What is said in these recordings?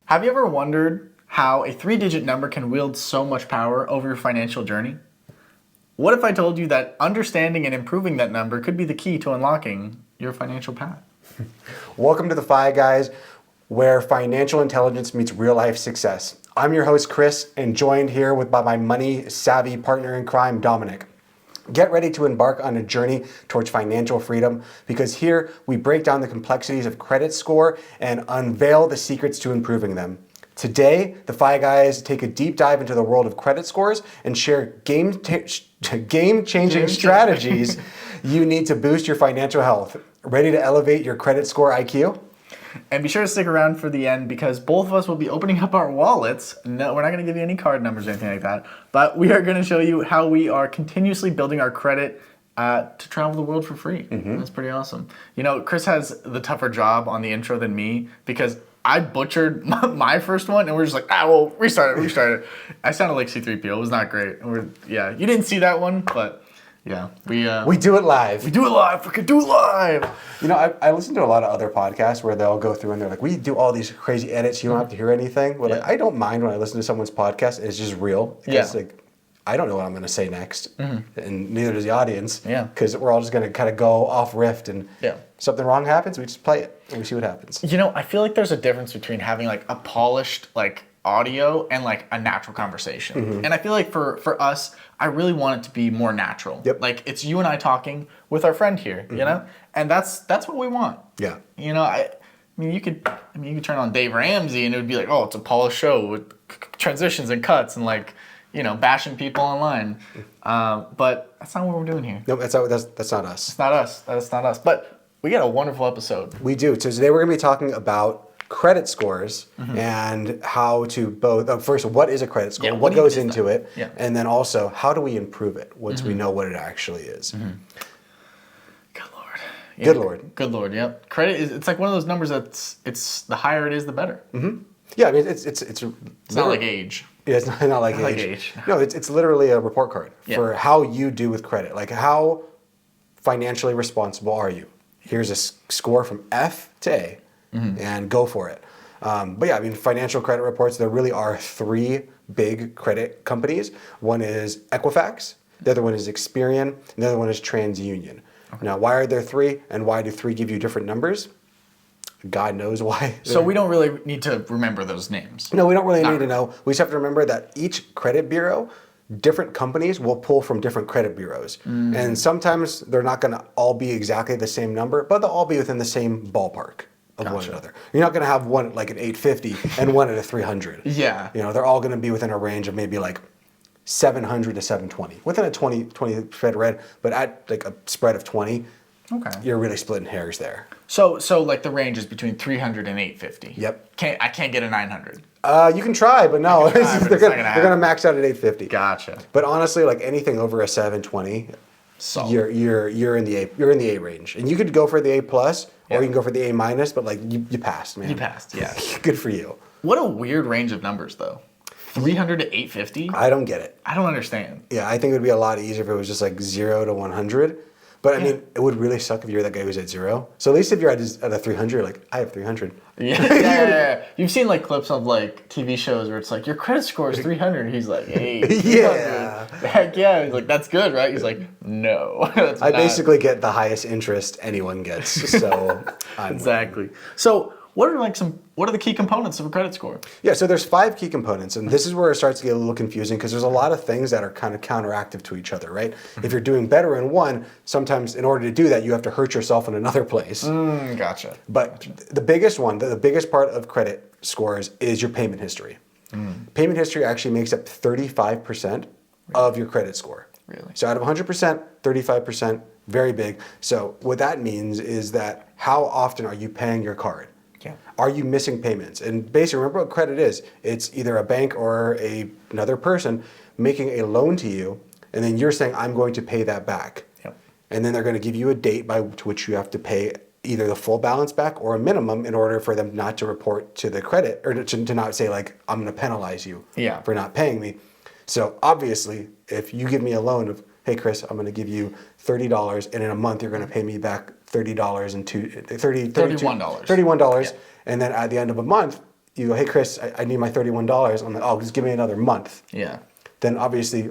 Have you ever wondered how a three-digit number can wield so much power over your financial journey? What if I told you that understanding and improving that number could be the key to unlocking your financial path? Welcome to the Fi Guys, where financial intelligence meets real-life success. I'm your host, Chris, and joined here by my money-savvy partner in crime, Dominic. Get ready to embark on a journey towards financial freedom, because here we break down the complexities of credit score and unveil the secrets to improving them. Today, the Fi Guys take a deep dive into the world of credit scores and share game-changing strategies you need to boost your financial health. Ready to elevate your credit score IQ? And be sure to stick around for the end, because both of us will be opening up our wallets. No, we're not going to give you any card numbers or anything like that, but we are going to show you how we are continuously building our credit to travel the world for free. That's pretty awesome. You know, Chris has the tougher job on the intro than me, because I butchered my first one, and we're just like, well, restart it. I sounded like C-3PO. It was not great. You didn't see that one, but yeah, we do it live. We do it live. We can do it live. You know, I listen to a lot of other podcasts where they'll go through and they're like, we do all these crazy edits. You don't have to hear anything. But like, I don't mind when I listen to someone's podcast. It's just real. Because like, I don't know what I'm going to say next, and neither does the audience. Because we're all just going to kind of go off riff, and something wrong happens, we just play it and we see what happens. You know, I feel like there's a difference between having like a polished like audio and like a natural conversation. And I feel like for us, I really want it to be more natural. Like it's you and I talking with our friend here, you know? And that's what we want. Yeah. You know, I mean you could turn on Dave Ramsey and it would be like, oh, it's a polished show with transitions and cuts and like, you know, bashing people online. But that's not what we're doing here. No, that's not us. It's not us. That's not us. But we got a wonderful episode. We do. So today we're going to be talking about credit scores and how to both, first, what is a credit score? What goes into it? And then also, how do we improve it once we know what it actually is? Good Lord. Good Lord. Good Lord, yep. Credit it's like one of those numbers it's the higher it is, the better. Yeah, I mean, it's not like age. Yeah, it's not like age. No, it's literally a report card for how you do with credit. Like, how financially responsible are you? Here's a score from F to A, and go for it. But yeah, I mean, financial credit reports, there really are three big credit companies. One is Equifax, the other one is Experian, and the other one is TransUnion. Now, why are there three, and why do three give you different numbers? God knows why. So we don't really need to remember those names. No, we don't really need to know. We just have to remember that each credit bureau, different companies will pull from different credit bureaus. And sometimes they're not going to all be exactly the same number, but they'll all be within the same ballpark of one another. You're not going to have one at like an 850 and one at a 300. Yeah. You know, they're all going to be within a range of maybe like 700 to 720. Within a 20 spread red, but at like a spread of 20, you're really splitting hairs there. So like the range is between 300 and 850. Yep. I can't get a 900. You can try, but no, they're gonna max out at 850. Gotcha. But honestly, like anything over a 720, you're in the A range, and you could go for the A plus, or you can go for the A minus. But like you passed, man. You passed, yeah. Good for you. What a weird range of numbers, though. 300 to 850. I don't get it. I don't understand. Yeah, I think it would be a lot easier if it was just like 0 to 100. But I mean, it would really suck if you're that guy who's at 0. So at least if you're at a 300, you're like, I have 300. Yeah. You've seen like clips of like TV shows where it's like, your credit score is 300. He's like, hey. Yeah. Heck yeah. He's like, that's good, right? He's like, no. I basically get the highest interest anyone gets. So Exactly. So what are the key components of a credit score? Yeah, so there's 5 key components, and this is where it starts to get a little confusing because there's a lot of things that are kind of counteractive to each other, right? If you're doing better in one, sometimes in order to do that, you have to hurt yourself in another place. Gotcha. But the biggest one, the biggest part of credit scores is your payment history. Payment history actually makes up 35% of your credit score. Really? So out of 100%, 35%, very big. So what that means is that how often are you paying your card? Are you missing payments? And basically, remember what credit is. It's either a bank or another person making a loan to you, and then you're saying, I'm going to pay that back. And then they're going to give you a date to which you have to pay either the full balance back or a minimum in order for them not to report to the credit, or to not say, like, I'm going to penalize you for not paying me. So obviously, if you give me a loan of, hey, Chris, I'm going to give you $30, and in a month you're going to pay me back $31. $31. And then at the end of a month, you go, hey Chris, I need my $31. I'm like, oh, just give me another month. Yeah. Then obviously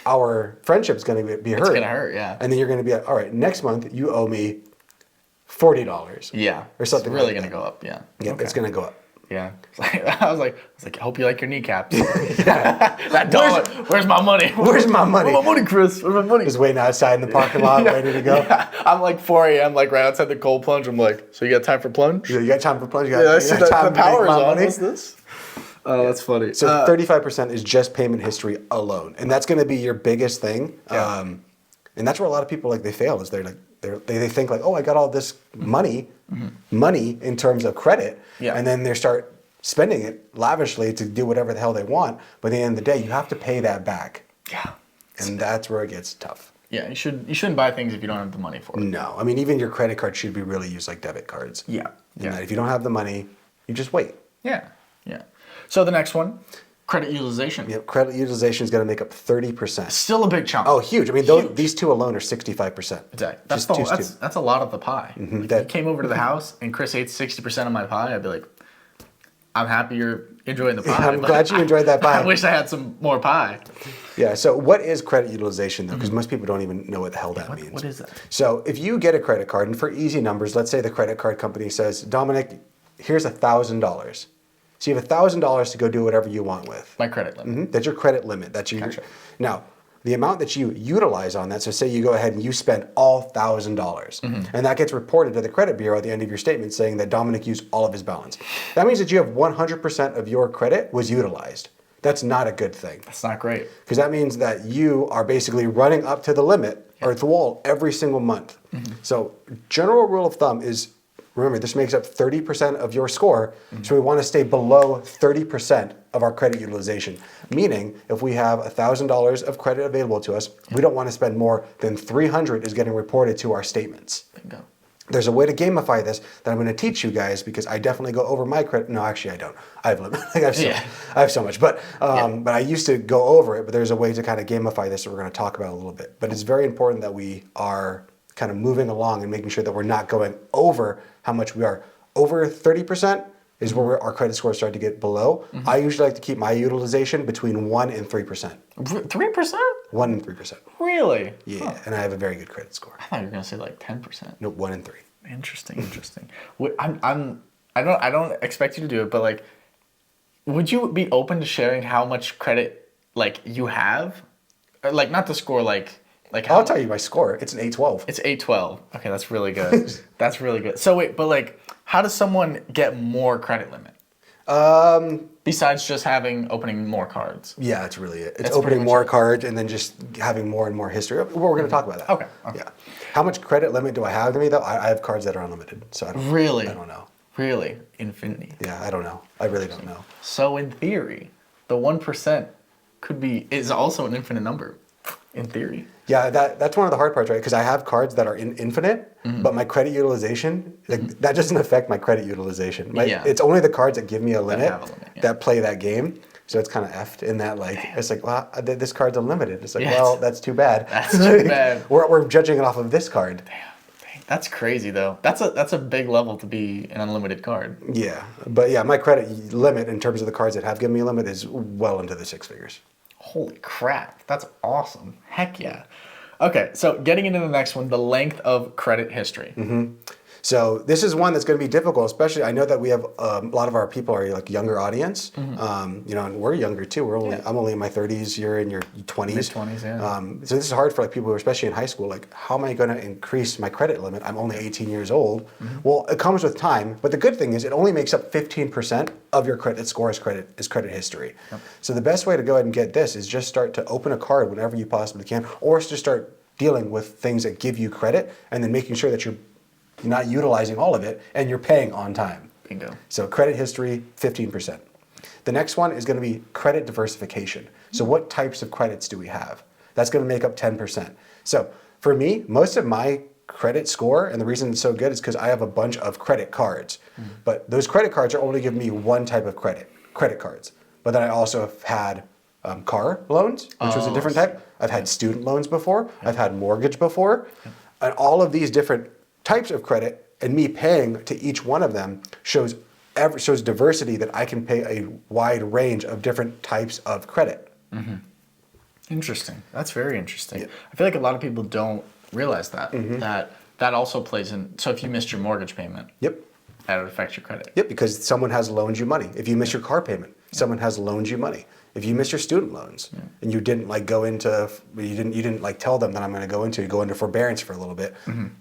our friendship's going to be hurt. It's going to hurt, yeah. And then you're going to be like, all right, next month you owe me $40. Yeah. Or something It's really like going that. to go up, yeah. Yeah, Okay. it's going to go up. Yeah. I was like, I hope you like your kneecaps. That dollar. Where's my money? Where's my money? Where's my money, Chris? Where's my money? Just waiting outside in the parking lot, ready to go. Yeah. I'm like 4 a.m. like right outside the cold plunge. I'm like, so you got time for plunge? You got time for plunge? You Yeah, I got, see you got the time to power make is my on. money? What's this? Oh, that's funny. So 35% is just payment history alone, and that's going to be your biggest thing. Yeah. And that's where a lot of people like they fail is they think like, oh, I got all this money in terms of credit, Yeah. and then they start spending it lavishly to do whatever the hell they want. But at the end of the day, you have to pay that back, Yeah. and that's where it gets tough. Yeah, you shouldn't buy things if you don't have the money for it. No, I mean even your credit card should be really used like debit cards. Yeah. And that if you don't have the money, you just wait. Yeah. Yeah. So the next one, credit utilization. Yep, credit utilization is going to make up 30%. Still a big chunk. Oh, huge. I mean, Huge. these two alone are 65%. Exactly. That's a lot of the pie. If that- you came over to the house and Chris ate 60% of my pie, I'd be like, I'm happy you're enjoying the pie. I'm but glad you enjoyed that pie. I wish I had some more pie. Yeah, so what is credit utilization though? Because most people don't even know what the hell that means. What is that? So if you get a credit card, and for easy numbers, let's say the credit card company says, Dominic, here's $1,000. So you have $1,000 to go do whatever you want with. My credit limit. That's your credit limit. That's your Gotcha. Now, the amount that you utilize on that, so say you go ahead and you spend all $1,000, and that gets reported to the credit bureau at the end of your statement saying that Dominic used all of his balance. That means that you have 100% of your credit was utilized. That's not a good thing. That's not great. Because that means that you are basically running up to the limit or the wall every single month. So general rule of thumb is, remember, this makes up 30% of your score, so we want to stay below 30% of our credit utilization. Meaning, if we have $1,000 of credit available to us, we don't want to spend more than $300 is getting reported to our statements. Bingo. There's a way to gamify this that I'm going to teach you guys because I definitely go over my credit. No, actually I don't. I have limit. I have so much. But I used to go over it, but there's a way to kind of gamify this that we're going to talk about a little bit. But it's very important that we are kind of moving along and making sure that we're not going over how much we are. Over 30% is where our credit scores start to get below. I usually like to keep my utilization between 1 and 3%. 3%? 1 and 3%. Really? Yeah, and I have a very good credit score. I thought you were gonna say like 10%. No, 1 and 3. Interesting. I don't expect you to do it, but like, would you be open to sharing how much credit like you have, or like not the score like how, I'll tell you my score. It's an 812. It's 812. Okay, that's really good. That's really good. So wait, but like, how does someone get more credit limit? Besides just opening more cards. Yeah, that's really it. It's That's opening pretty more much it. cards and then just having more and more history. Well, we're going to talk about that. Okay. Yeah. How much credit limit do I have to me though? I have cards that are unlimited, so I don't. Really? I don't know. Really? Infinity. Yeah, I don't know. I really don't know. So in theory, the 1% is also an infinite number. In theory. Yeah, that's one of the hard parts, right? Because I have cards that are infinite, but my credit utilization, that doesn't affect my credit utilization. It's only the cards that give me a limit that play that game. So it's kind of effed in that, like, it's like, well, this card's unlimited. It's like, well, that's too bad. That's too bad. We're judging it off of this card. Damn, that's crazy though. That's a big level to be an unlimited card. Yeah, but yeah, my credit limit in terms of the cards that have given me a limit is well into the 6 figures. Holy crap, that's awesome. Heck yeah. Okay, so getting into the next one, the length of credit history. So this is one that's going to be difficult, especially I know that we have a lot of our people are like younger audience, and we're younger too. I'm only in my 30s. You're in your 20s. Mid-20s, yeah. So this is hard for like people who are especially in high school. Like, how am I going to increase my credit limit? I'm only 18 years old. Well, it comes with time, but the good thing is it only makes up 15% of your credit score is credit history. Yep. So the best way to go ahead and get this is just start to open a card whenever you possibly can, or just start dealing with things that give you credit, and then making sure that you're not utilizing all of it, and you're paying on time. Bingo. So credit history, 15%. The next one is going to be credit diversification. So what types of credits do we have? That's going to make up 10%. So for me, most of my credit score, and the reason it's so good is because I have a bunch of credit cards. But those credit cards are only giving me one type of credit cards. But then I also have had car loans, which was a different type. I've had student loans before. I've had mortgage before. And all of these different types of credit and me paying to each one of them shows shows diversity that I can pay a wide range of different types of credit. Interesting. That's very interesting. Yeah. I feel like a lot of people don't realize that. That also plays in. So if you missed your mortgage payment, Yep. that would affect your credit. Yep, because someone has loaned you money. If you miss your car payment, someone has loaned you money. If you miss your student loans and you didn't like go into, you didn't like tell them that I'm going to go into forbearance for a little bit,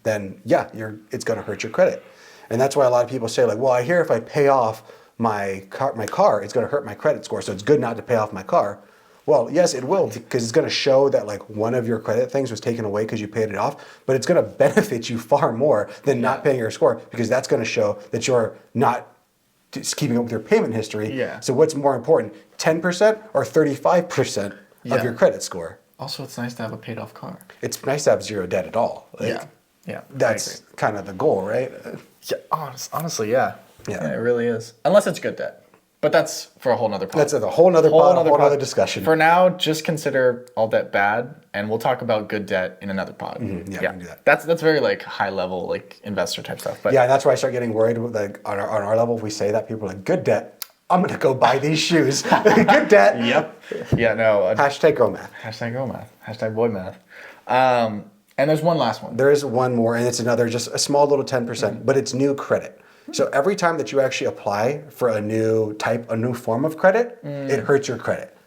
then yeah, it's going to hurt your credit. And that's why a lot of people say like, well, I hear if I pay off my car, it's going to hurt my credit score. So it's good not to pay off my car. Well, yes, it will, because it's going to show that like one of your credit things was taken away because you paid it off, but it's going to benefit you far more than not paying your score, because that's going to show that you're not just keeping up with your payment history. Yeah. So what's more important, 10% or 35% of your credit score? Also, it's nice to have a paid off car. It's nice to have zero debt at all. Like, Yeah. That's kind of the goal, right? Yeah, honestly, yeah. Yeah. It really is. Unless it's good debt. But that's for a whole nother pod. That's a whole nother discussion. For now, just consider all debt bad, and we'll talk about good debt in another pod. Yeah, we can do that. That's very like high level, like investor type stuff. But Yeah, and that's why I start getting worried with, like on our level, if we say that, people are like, good debt, I'm gonna go buy these shoes. Good debt. Yep. Yeah, no. Hashtag go math. Hashtag go math. Hashtag boy math. And there's one last one. There is one more, and it's another, just a small little 10%, but it's new credit. So every time that you actually apply for a new form of credit, it hurts your credit.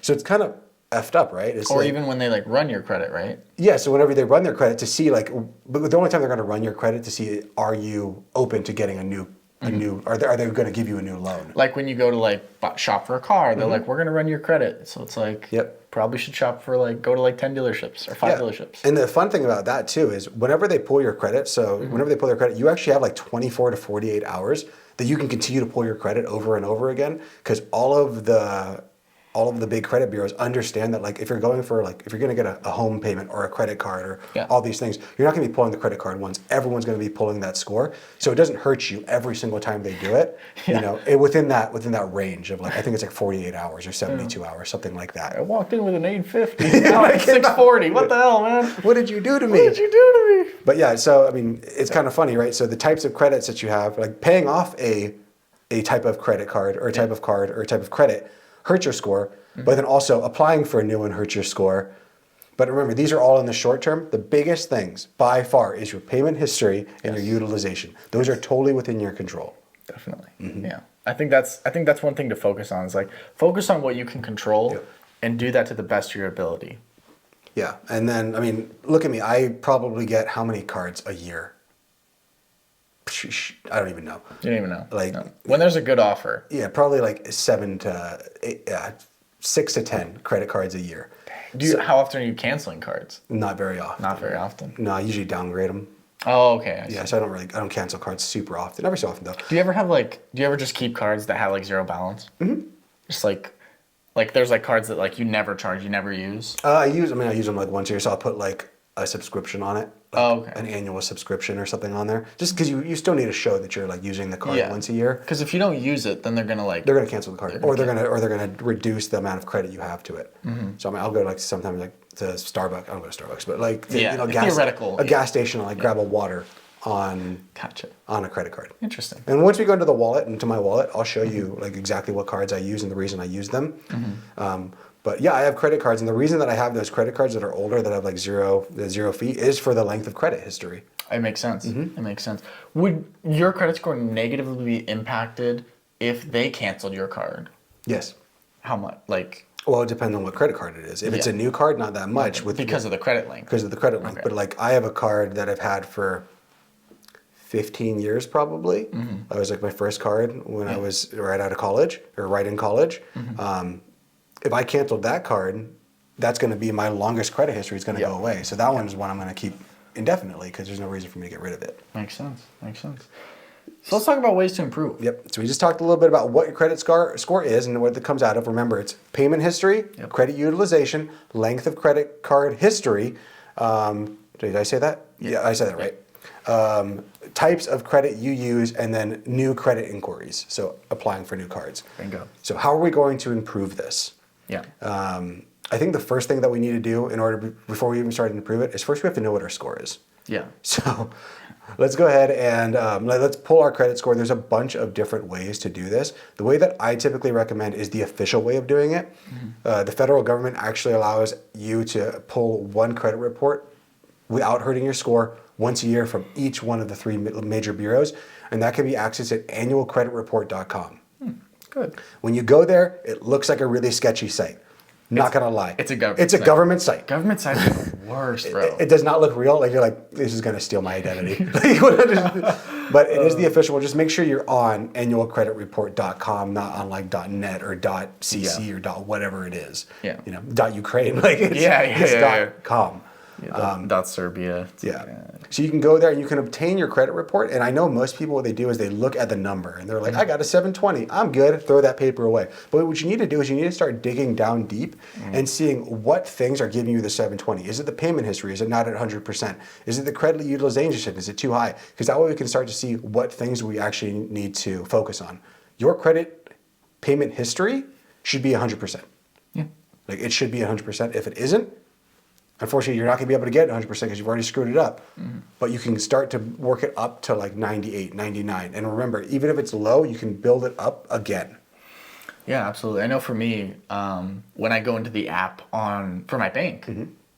So it's kind of effed up, right? It's Or like, even when they like run your credit, right? yeah, so whenever they run their credit to see like, but the only time they're going to run your credit to see, are you open to getting a new, are they going to give you a new loan? Like when you go to like shop for a car, they're like, we're gonna run your credit. So it's like, probably should shop for like, go to like 10 dealerships or 5 dealerships. And the fun thing about that too is whenever they pull your credit, whenever they pull their credit, you actually have like 24 to 48 hours that you can continue to pull your credit over and over again, because all of the big credit bureaus understand that like if you're going to get a home payment or a credit card or all these things, you're not going to be pulling the credit card once. Everyone's going to be pulling that score, so it doesn't hurt you every single time they do it. You know, within that range of like, I think it's like 48 hours or 72 hours, something like that. I walked in with an 850, now it's 640. What the hell, man? What did you do to me? What did you do to me? But yeah, so I mean, it's kind of funny, right? So the types of credits that you have, like paying off a type of credit card or a type of card or a type of credit hurts your score, but then also applying for a new one hurts your score. But remember, these are all in the short term. The biggest things by far is your payment history and your utilization. Those are totally within your control. Definitely. Yeah. I think that's one thing to focus on, is like focus on what you can control and do that to the best of your ability. Yeah. And then, I mean, look at me. I probably get how many cards a year? I don't even know. You don't even know. Like, no. When there's a good offer. Yeah, probably like 6 to 10 credit cards a year. How often are you canceling cards? Not very often. Not very often. No, I usually downgrade them. Oh, okay. I see. Yeah, so I don't cancel cards super often. Every so often though. Do you ever just keep cards that have like zero balance? Mm-hmm. Just like there's like cards that like you never charge, you never use? I use them like once a year, so I'll put like a subscription on it. Like an annual subscription or something on there. Just because you still need to show that you're like using the card once a year. Because if you don't use it, then they're gonna cancel the card, or they're gonna reduce the amount of credit you have to it. Mm-hmm. So I mean, I'll go like sometimes like to Starbucks. I don't go to Starbucks, but like gas station, I'll like grab a water on a credit card. Interesting. And once we go into the wallet, into my wallet, I'll show you like exactly what cards I use and the reason I use them. Mm-hmm. But yeah, I have credit cards, and the reason that I have those credit cards that are older, that have like zero fee, is for the length of credit history. It makes sense. Mm-hmm. It makes sense. Would your credit score negatively be impacted if they canceled your card? Yes. How much? Like. Well, it depends on what credit card it is. If it's a new card, not that much. Because of the credit link. Because of the credit link. But like, I have a card that I've had for 15 years probably. Mm-hmm. That was like my first card when I was right out of college, or right in college. Mm-hmm. If I canceled that card, that's going to be my longest credit history. It's going to go away. So that one is one I'm going to keep indefinitely, because there's no reason for me to get rid of it. Makes sense. So let's talk about ways to improve. Yep. So we just talked a little bit about what your credit score is and what it comes out of. Remember, it's payment history, credit utilization, length of credit card history. Did I say that? Yeah, I said that right. Types of credit you use, and then new credit inquiries. So applying for new cards. Bingo. So how are we going to improve this? Yeah. I think the first thing that we need to do before we even start to improve it is first we have to know what our score is. Yeah. So Let's go ahead and let's pull our credit score. There's a bunch of different ways to do this. The way that I typically recommend is the official way of doing it. The federal government actually allows you to pull one credit report without hurting your score once a year from each one of the three major bureaus, and that can be accessed at annualcreditreport.com. Good. When you go there, it looks like a really sketchy site. Not gonna lie. It's a government site. Government site. Government sites are the worst, bro. It does not look real. Like you're like, this is gonna steal my identity. But it is the official one. Just make sure you're on annualcreditreport.com, not on like .net or .cc or whatever it is. Yeah. You know, .Ukraine. Like it's, it's .com. Serbia. So you can go there and you can obtain your credit report. And I know most people, what they do is they look at the number and they're like, I got a 720. I'm good. Throw that paper away. But what you need to do is you need to start digging down deep and seeing what things are giving you the 720. Is it the payment history? Is it not at 100%? Is it the credit utilization? Is it too high? Because that way we can start to see what things we actually need to focus on. Your credit payment history should be 100%. Yeah. Like it should be 100%. If it isn't, unfortunately, you're not going to be able to get 100% because you've already screwed it up. But you can start to work it up to like 98, 99. And remember, even if it's low, you can build it up again. Yeah, absolutely. I know for me, when I go into the app for my bank,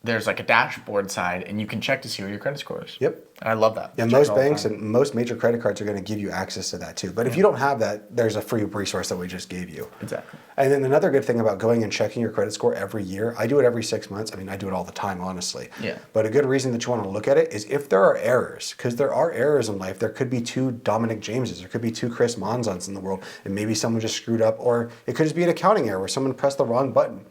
there's like a dashboard side, and you can check to see what your credit score is. Yep. And I love that. Yeah, most banks and most major credit cards are going to give you access to that too. But if you don't have that, there's a free resource that we just gave you. Exactly. And then another good thing about going and checking your credit score every year, I do it every 6 months. I mean, I do it all the time, honestly. Yeah. But a good reason that you want to look at it is if there are errors, because there are errors in life. There could be two Dominic Jameses, there could be two Chris Monzons in the world, and maybe someone just screwed up, or it could just be an accounting error where someone pressed the wrong button.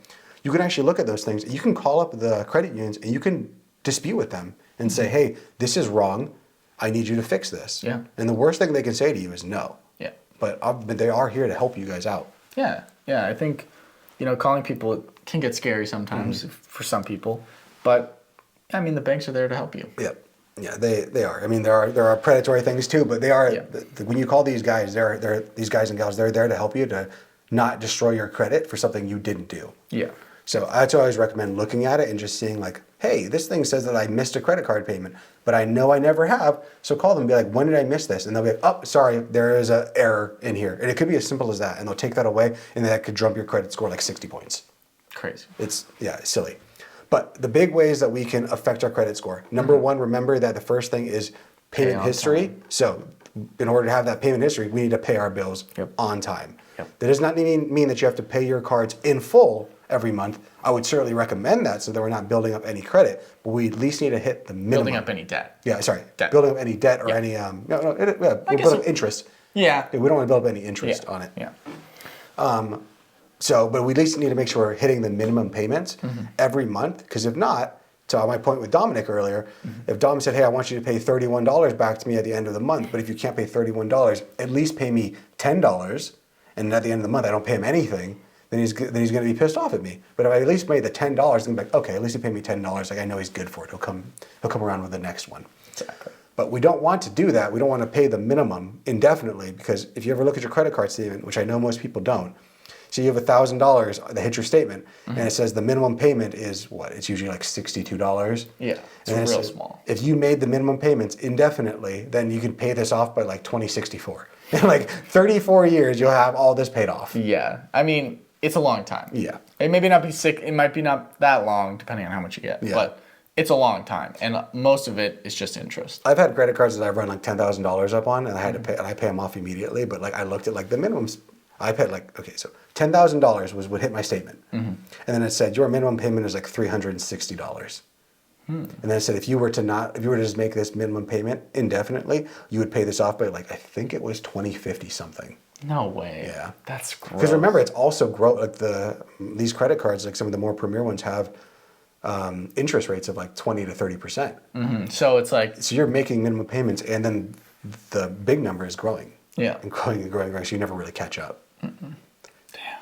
You can actually look at those things. You can call up the credit unions and you can dispute with them and say, hey, this is wrong. I need you to fix this. Yeah. And the worst thing they can say to you is no. Yeah. But they are here to help you guys out. Yeah. Yeah. I think, calling people can get scary sometimes for some people, but I mean, the banks are there to help you. Yeah. Yeah, they are. I mean, there are predatory things too, but they are. Yeah. When you call these guys, they're these guys and gals. They're there to help you to not destroy your credit for something you didn't do. Yeah. So that's why I always recommend looking at it and just seeing like, hey, this thing says that I missed a credit card payment, but I know I never have. So call them and be like, when did I miss this? And they'll be like, oh, sorry, there is an error in here. And it could be as simple as that. And they'll take that away, and then that could jump your credit score like 60 points. Crazy. It's silly. But the big ways that we can affect our credit score. Number one, remember that the first thing is payment history. Time. So in order to have that payment history, we need to pay our bills on time. Yep. That does not mean that you have to pay your cards in full every month. I would certainly recommend that so that we're not building up any credit, but we at least need to hit the minimum. Building up any debt. Yeah, sorry. Debt. Building up any debt or any, we'll build up interest. Yeah. We don't want to build up any interest on it. Yeah. But we at least need to make sure we're hitting the minimum payments every month, because if not, to my point with Dominic earlier, if Dom said, hey, I want you to pay $31 back to me at the end of the month, but if you can't pay $31, at least pay me $10, and at the end of the month I don't pay him anything, then he's going to be pissed off at me. But if I at least made the $10, then be like, okay, at least he paid me $10. Like I know he's good for it. He'll come around with the next one. Exactly. But we don't want to do that. We don't want to pay the minimum indefinitely, because if you ever look at your credit card statement, which I know most people don't, so you have $1,000 that hits your statement, and it says the minimum payment is what? It's usually like $62. Yeah, it's real small. If you made the minimum payments indefinitely, then you can pay this off by like 2064. In like 34 years, you'll have all this paid off. Yeah, I mean, it's a long time. Yeah. It may not be sick. It might be not that long, depending on how much you get. Yeah. But it's a long time, and most of it is just interest. I've had credit cards that I've run like $10,000 up on, and I had to pay, and I pay them off immediately. But like I looked at like the minimums. I paid like, okay, so $10,000 was what hit my statement. And then it said your minimum payment is like $360. And then it said if you were to just make this minimum payment indefinitely, you would pay this off by like, I think it was 2050 something. No way. Yeah. That's gross. Because remember, it's also these credit cards, like some of the more premier ones have interest rates of like 20 to 30%. So it's like, so you're making minimum payments, and then the big number is growing. Yeah. And growing and growing, so you never really catch up. Damn.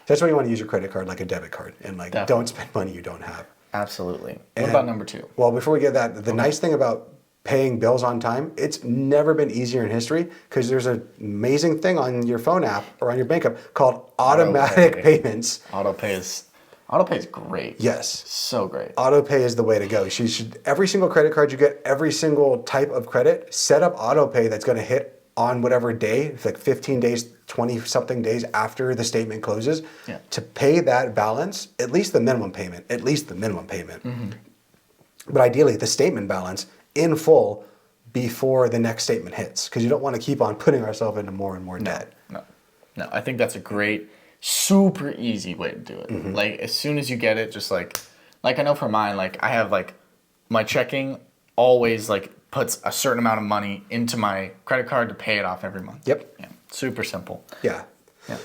That's why you want to use your credit card like a debit card, and like don't spend money you don't have. Absolutely. What about number two? Well, before we get that, the nice thing about paying bills on time, it's never been easier in history, because there's an amazing thing on your phone app or on your bank app called automatic payments. Auto Auto pay is great. Yes. So great. Auto pay is the way to go. You should, every single credit card you get, every single type of credit, set up auto pay that's going to hit on whatever day, it's like 15 days, 20 something days after the statement closes, to pay that balance, at least the minimum payment, But ideally, the statement balance in full before the next statement hits, because you don't want to keep on putting ourselves into more and more debt. No, I think that's a great, super easy way to do it. Like, as soon as you get it, just like I know for mine, like, I have, like, my checking always, like, puts a certain amount of money into my credit card to pay it off every month. Yep. Yeah. Super simple. Yeah. Yeah.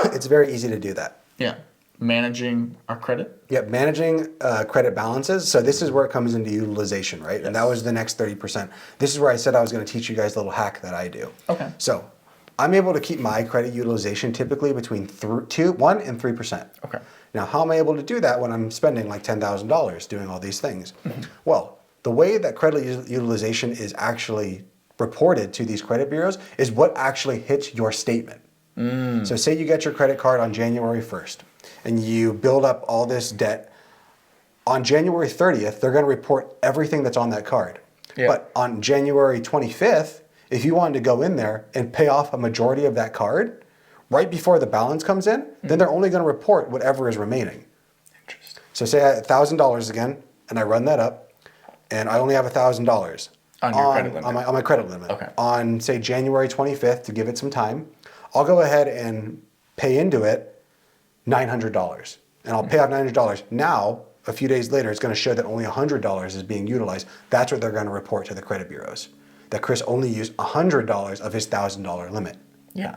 It's very easy to do that. Yeah. Managing our credit. Yep. Managing credit balances. So this is where it comes into utilization, right? Yes. And that was the next 30%. This is where I said I was going to teach you guys a little hack that I do. Okay. So I'm able to keep my credit utilization typically between 1 and 3%. Okay. Now, how am I able to do that when I'm spending like $10,000 doing all these things? Well, the way that credit utilization is actually reported to these credit bureaus is what actually hits your statement. So say you get your credit card on January 1st and you build up all this debt. On January 30th, they're going to report everything that's on that card. Yeah. But on January 25th, if you wanted to go in there and pay off a majority of that card, right before the balance comes in, then they're only going to report whatever is remaining. Interesting. So say I had $1,000 again, and I run that up, and I only have $1,000 on your credit limit. On my credit limit. Okay. On, say, January 25th, to give it some time, I'll go ahead and pay into it $900. And I'll pay out $900. Now, a few days later, it's going to show that only $100 is being utilized. That's what they're going to report to the credit bureaus, that Chris only used $100 of his $1,000 limit. Yeah.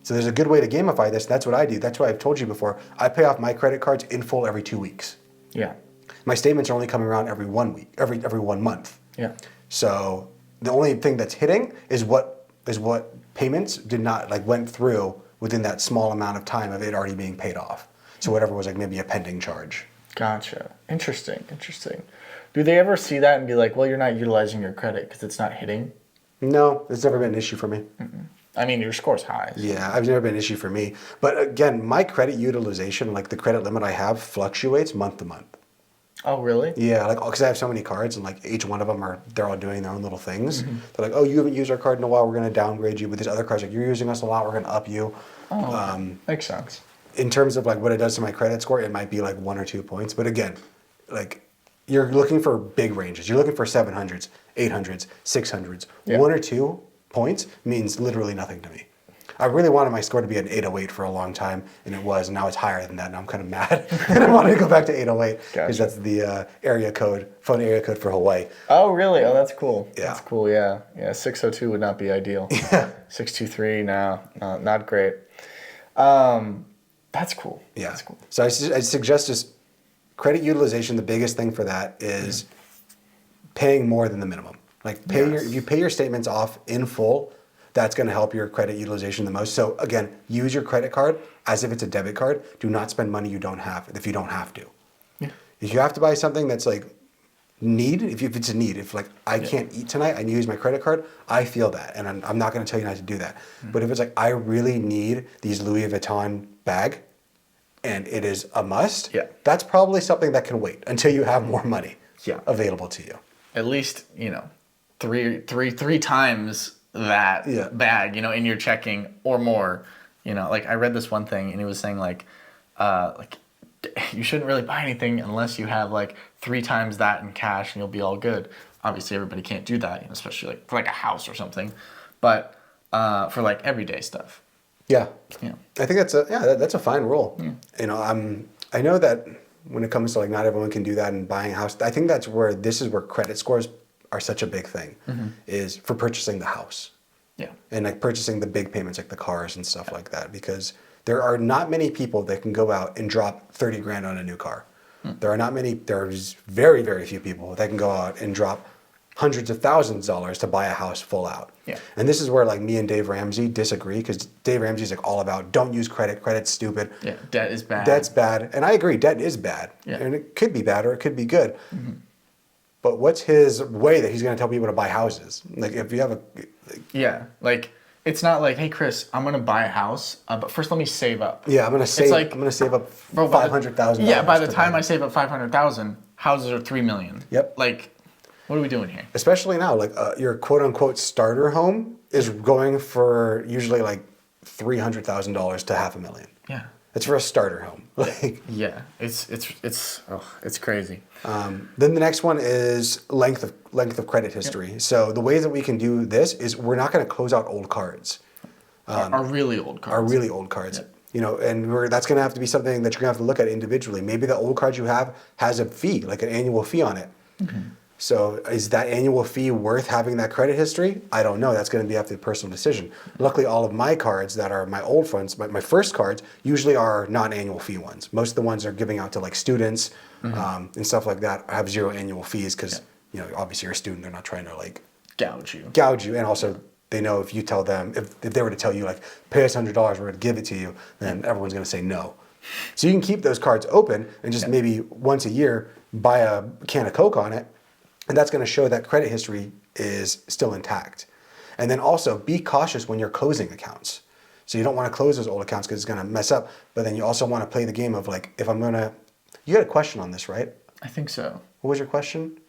So there's a good way to gamify this. That's what I do. That's why I've told you before. I pay off my credit cards in full every 2 weeks. Yeah. My statements are only coming around every 1 week, every 1 month. Yeah. So the only thing that's hitting is what payments did not went through within that small amount of time of it already being paid off. So whatever was like maybe a pending charge. Gotcha. Interesting. Do they ever see that and be like, well, you're not utilizing your credit because it's not hitting? No, it's never been an issue for me. I mean, your score's high. So. Yeah, it's never been an issue for me. But again, my credit utilization, like the credit limit I have, fluctuates month to month. Oh, really? Yeah, like because I have so many cards and like each one of them they're all doing their own little things. They're like, oh, you haven't used our card in a while, we're going to downgrade you. With these other cards, like you're using us a lot, we're going to up you. Oh, makes sense. In terms of like what it does to my credit score, it might be like 1 or 2 points. But again, like you're looking for big ranges. You're looking for 700s, 800s, 600s. Yeah. 1 or 2 points means literally nothing to me. I really wanted my score to be an 808 for a long time, and it was, and now it's higher than that, and I'm kind of mad. And I wanted to go back to 808 because that's the phone area code for Hawaii. Oh, really? Oh, that's cool. Yeah. That's cool, yeah. Yeah, 602 would not be ideal. Yeah. 623, no, not great. That's cool. Yeah. That's cool. So I suggest just credit utilization, the biggest thing for that is paying more than the minimum. Like if you pay your statements off in full, that's going to help your credit utilization the most. So again, use your credit card as if it's a debit card. Do not spend money you don't have if you don't have to. Yeah. If you have to buy something that's like need, if it's a need, if like I can't eat tonight, I need to use my credit card, I feel that. And I'm not going to tell you not to do that. But if it's like I really need these Louis Vuitton bag and it is a must, that's probably something that can wait until you have more money available to you. At least, three times that bag, in your checking or more. Like I read this one thing and it was saying like you shouldn't really buy anything unless you have like 3 times that in cash and you'll be all good. Obviously everybody can't do that, especially like for like a house or something, but for like everyday stuff. Yeah. I think that's a fine rule. I know that when it comes to like not everyone can do that and buying a house. I think this is where credit scores are such a big thing, is for purchasing the house. Yeah. And like purchasing the big payments like the cars and stuff like that, because there are not many people that can go out and drop 30 grand on a new car. There's very, very few people that can go out and drop hundreds of thousands of dollars to buy a house full out. Yeah. And this is where like me and Dave Ramsey disagree, because Dave Ramsey's like all about don't use credit. Credit's stupid. Yeah. Debt is bad. Debt's bad. And I agree, debt is bad. Yeah. And it could be bad or it could be good. But what's his way that he's going to tell people to buy houses? Like if you have It's not like, hey Chris, I'm gonna buy a house, but first let me save up. Yeah, I'm gonna save. like- I'm gonna save up Bro, $500,000. Yeah, by the time I save up 500,000, houses are 3 million. Yep. Like, what are we doing here? Especially now, like your quote unquote starter home is going for usually like $300,000 to $500,000. Yeah. It's for a starter home. Like, Yeah, it's crazy. then the next one is length of credit history. Yep. So the ways that we can do this is we're not going to close out old cards. Are really old cards. Are really old cards. Yep. You know, and that's going to have to be something that you're going to have to look at individually. Maybe the old card you have has a fee, like an annual fee on it. Mm-hmm. So is that annual fee worth having that credit history? I don't know. That's going to be up to a personal decision. Luckily, all of my cards that are my old funds, my first cards, usually are non-annual fee ones. Most of the ones are giving out to like students and stuff like that have zero annual fees because, you know, obviously you're a student. They're not trying to like Gouge you. And also they know if you tell them, if they were to tell you like, pay us $100, we're going to give it to you, then everyone's going to say no. So you can keep those cards open and just maybe once a year buy a can of Coke on it. And that's going to show that credit history is still intact. And then also be cautious when you're closing accounts. So you don't want to close those old accounts because it's going to mess up. But then you also want to play the game of like, if I'm going to, you got a question on this, right? I think so. What was your question?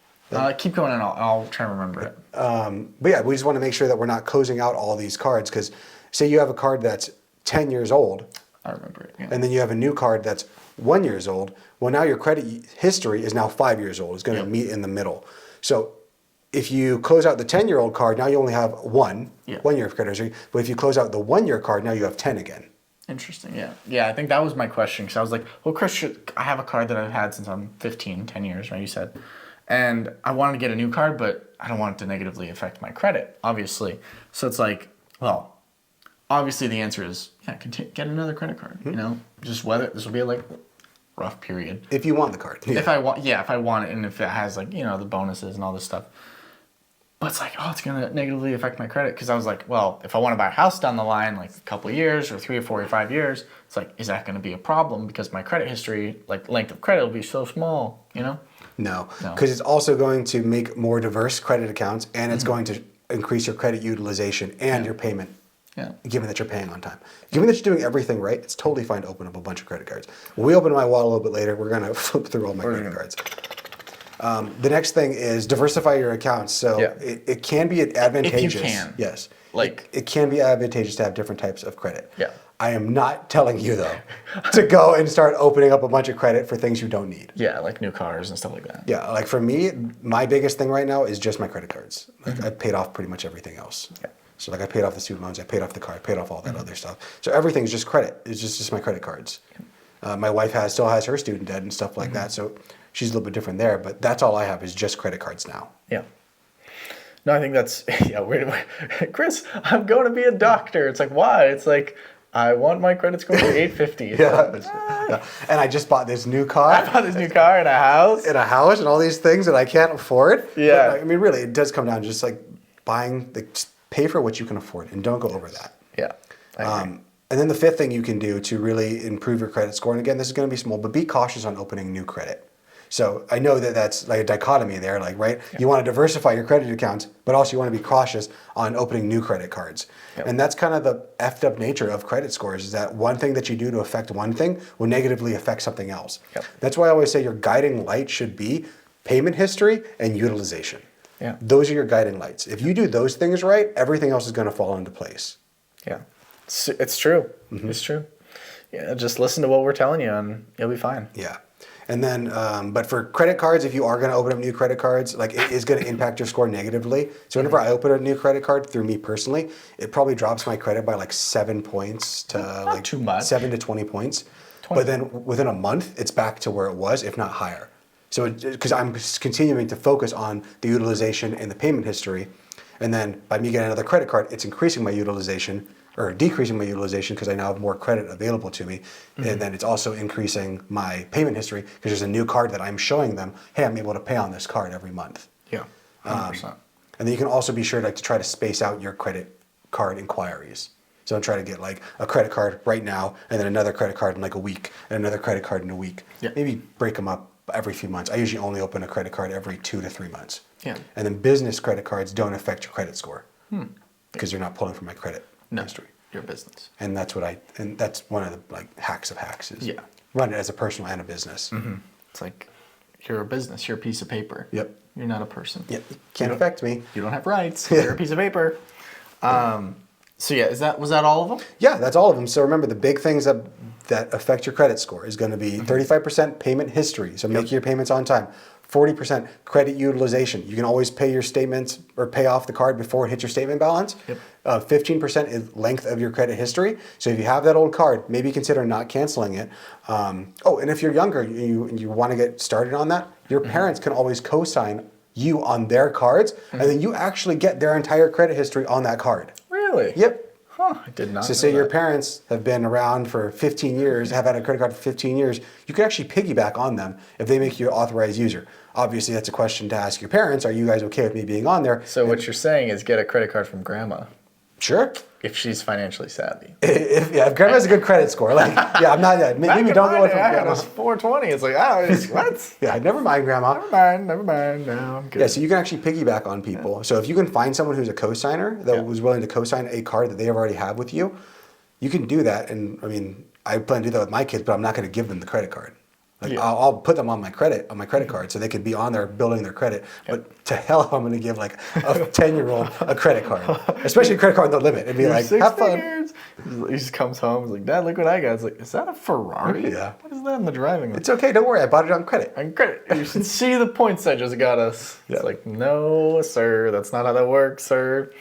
Keep going and I'll try to remember it. But yeah, we just want to make sure that we're not closing out all these cards because say you have a card that's 10 years old. I remember it. Yeah. And then you have a new card that's 1 year old. Well, now your credit history is now 5 years old. It's going to meet in the middle. So if you close out the 10-year-old card, now you only have 1 year of credit history. But if you close out the 1 year card, now you have 10 again. Interesting, yeah. Yeah, I think that was my question because I was like, well, Chris, I have a card that I've had since I'm 15, 10 years, right, you said. And I wanted to get a new card, but I don't want it to negatively affect my credit, obviously. So it's like, well, obviously the answer is, get another credit card, you know? Just whether, this will be like rough period. If you want the card. If I want it and if it has like, you know, the bonuses and all this stuff. But it's like, oh, it's going to negatively affect my credit. Because I was like, well, if I want to buy a house down the line, like a couple of years or 3 or 4 or 5 years, it's like, is that going to be a problem? Because my credit history, like length of credit will be so small, you know? No, because it's also going to make more diverse credit accounts and it's going to increase your credit utilization and your payment. Yeah. Given that you're paying on time. Given that you're doing everything right, it's totally fine to open up a bunch of credit cards. When we open my wallet a little bit later, we're going to flip through all my credit cards. The next thing is diversify your accounts. So it can be advantageous. If you can. Yes. Like it can be advantageous to have different types of credit. Yeah. I am not telling you though to go and start opening up a bunch of credit for things you don't need. Yeah, like new cars and stuff like that. Yeah, like for me, my biggest thing right now is just my credit cards. Like I paid off pretty much everything else. Yeah. So like I paid off the student loans, I paid off the car, I paid off all that other stuff. So everything's just credit. It's just my credit cards. My wife still has her student debt and stuff like that. So she's a little bit different there, but that's all I have is just credit cards now. Yeah. No, I think that's Chris, I'm going to be a doctor. It's like, why? It's like, I want my credit score to 850. Yeah. And I just bought this new car. I bought this new car and a house. And all these things that I can't afford. Yeah. But, I mean, really, it does come down to just like buying, just pay for what you can afford and don't go over that. Yeah. I agree. And then the fifth thing you can do to really improve your credit score, and again, this is going to be small, but be cautious on opening new credit. So I know that that's like a dichotomy there, like, right? Yeah. You want to diversify your credit accounts, but also you want to be cautious on opening new credit cards. Yep. And that's kind of the effed up nature of credit scores, is that one thing that you do to affect one thing will negatively affect something else. Yep. That's why I always say your guiding light should be payment history and utilization. Yeah. Those are your guiding lights. If you do those things right, everything else is going to fall into place. Yeah, it's true. Mm-hmm. It's true. Yeah, just listen to what we're telling you and you'll be fine. Yeah. And then, but for credit cards, if you are going to open up new credit cards, like it is going to impact your score negatively. So whenever I open a new credit card through me personally, it probably drops my credit by like 7 points to not too much. 7 to 20 points. 20. But then within a month, it's back to where it was, if not higher. So because I'm continuing to focus on the utilization and the payment history, and then by me getting another credit card, it's increasing my utilization or decreasing my utilization because I now have more credit available to me. Mm-hmm. And then it's also increasing my payment history because there's a new card that I'm showing them, hey, I'm able to pay on this card every month. Yeah, 100%. And then you can also be sure to try to space out your credit card inquiries. So don't try to get like a credit card right now and then another credit card in like a week and another credit card in a week. Yeah. Maybe break them up every few months. I usually only open a credit card every 2 to 3 months. Yeah. And then business credit cards don't affect your credit score because they're not pulling from my credit. No, history. your business. And that's one of the like hacks of hacks is run it as a personal and a business. It's like you're a business. You're a piece of paper. Yep. You're not a person. Yep. Can't affect me. You don't have rights. You're a piece of paper. So yeah, was that all of them? Yeah, that's all of them. So remember, the big things that affect your credit score is going to be 35% payment history. So make your payments on time. 40% credit utilization. You can always pay your statements or pay off the card before it hits your statement balance. 15% is length of your credit history. So if you have that old card, maybe consider not canceling it. And if you're younger, you want to get started on that, your parents can always co-sign you on their cards, and then you actually get their entire credit history on that card. Really? Yep. Huh, I did not So know say your that. parents have been around for 15 years, have had a credit card for 15 years, you can actually piggyback on them if they make you an authorized user. Obviously, that's a question to ask your parents. Are you guys okay with me being on there? So what you're saying is get a credit card from grandma Sure. if she's financially savvy. If grandma has a good credit score, like, yeah, I'm not yet. Maybe don't go with I had grandma. a 420. It's like, what? Yeah, never mind, grandma. Never mind. No, I'm good. Yeah, so you can actually piggyback on people. So if you can find someone who's a co-signer that was willing to co-sign a card that they already have with you, you can do that. And I mean, I plan to do that with my kids, but I'm not going to give them the credit card. Like I'll put them on my credit card so they could be on there building their credit. But to hell, I'm going to give like a 10-year-old a credit card, especially a credit card with no limit, and be like, have fun. He just comes home. He's like, Dad, look what I got. It's like, is that a Ferrari? Yeah. What is that in the driving? It's okay, don't worry, I bought it on credit. On credit. You should see the points I just got us. It's like, no, sir, that's not how that works, sir.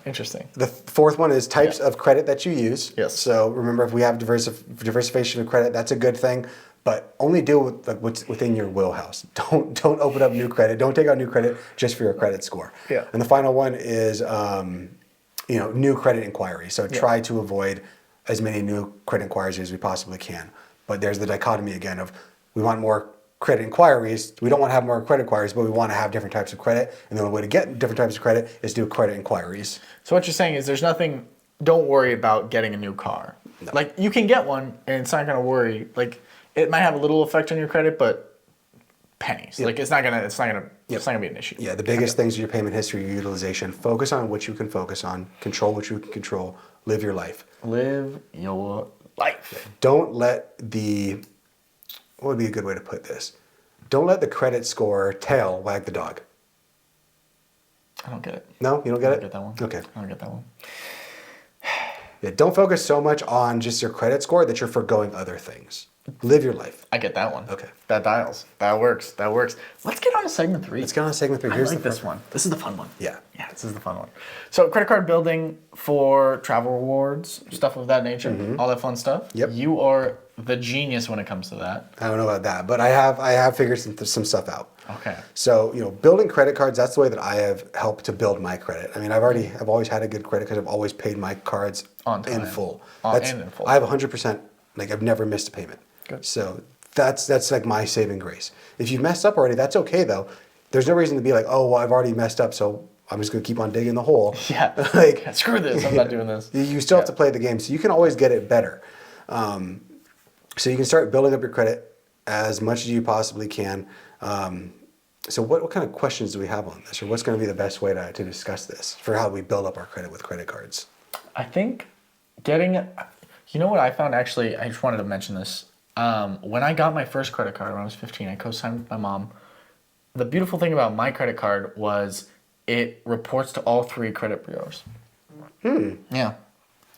Interesting. The fourth one is types of credit that you use. Yes. So remember, if we have diversification of credit, that's a good thing. But only deal with like what's within your wheelhouse. Don't open up new credit. Don't take out new credit just for your credit score. Yeah. And the final one is new credit inquiries. So try to avoid as many new credit inquiries as we possibly can. But there's the dichotomy again of we want more credit inquiries. We don't want to have more credit inquiries, but we want to have different types of credit. And the only way to get different types of credit is do credit inquiries. So what you're saying is there's nothing. Don't worry about getting a new car. No. Like you can get one, and it's not going to worry. Like it might have a little effect on your credit, but pennies. Like it's not gonna be an issue. Yeah, the biggest things are your payment history, your utilization. Focus on what you can focus on. Control what you can control. Live your life. Live your life. Don't let what would be a good way to put this? Don't let the credit score tail wag the dog. I don't get it. No, you don't get I it? don't get that one. Okay. I don't get that one. Yeah, don't focus so much on just your credit score that you're forgoing other things. Live your life. I get that one. Okay. That dials. That works. Let's get on to segment 3. Let's get on to segment 3. I like this one. This is the fun one. Yeah. Yeah, this is the fun one. So credit card building for travel rewards, stuff of that nature, all that fun stuff. Yep. You are the genius when it comes to that. I don't know about that, but I have figured some stuff out. Okay. So, building credit cards, that's the way that I have helped to build my credit. I mean, I've always had a good credit because I've always paid my cards On time. in full. And in full. I have 100%, like I've never missed a payment. Good. So that's like my saving grace. If you've messed up already, that's okay though. There's no reason to be like, oh, well, I've already messed up, so I'm just gonna keep on digging the hole. Yeah. Like, Screw this. I'm not doing this. You still have to play the game, so you can always get it better. So you can start building up your credit as much as you possibly can. So what kind of questions do we have on this, or what's going to be the best way to discuss this for how we build up our credit with credit cards? I think you know what I found actually, I just wanted to mention this. When I got my first credit card when I was 15, I co-signed with my mom. The beautiful thing about my credit card was it reports to all 3 credit bureaus. Yeah.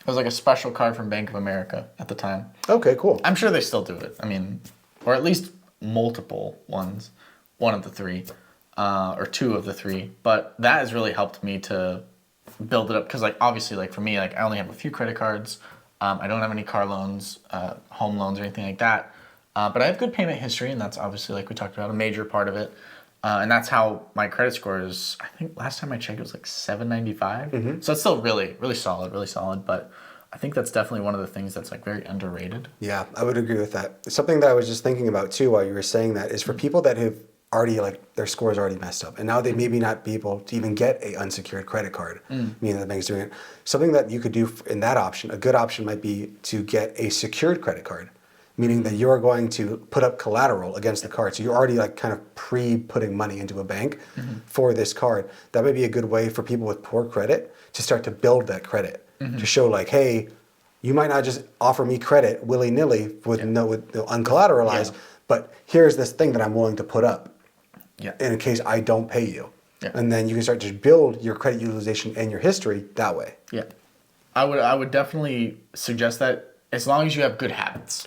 It was like a special card from Bank of America at the time. Okay, cool. I'm sure they still do it. I mean, or at least multiple ones. One of the 3, or 2 of the 3. But that has really helped me to build it up. Because, like, obviously, like, for me, like, I only have a few credit cards. I don't have any car loans, home loans, or anything like that. But I have good payment history, and that's obviously, like we talked about, a major part of it. And that's how my credit score is. I think last time I checked, it was like 795. So it's still really, really solid. But I think that's definitely one of the things that's like very underrated. Yeah, I would agree with that. Something that I was just thinking about too while you were saying that is for people that have already, like, their score is already messed up, and now they maybe not be able to even get a unsecured credit card, meaning the bank's doing it. Something that you could do in that option, a good option might be to get a secured credit card, meaning that you're going to put up collateral against the card. So you're already like kind of putting money into a bank for this card. That might be a good way for people with poor credit to start to build that credit. to show like, hey, you might not just offer me credit willy-nilly with no uncollateralized, but here's this thing that I'm willing to put up in case I don't pay you. Yeah. And then you can start to build your credit utilization and your history that way. Yeah. I would definitely suggest that as long as you have good habits.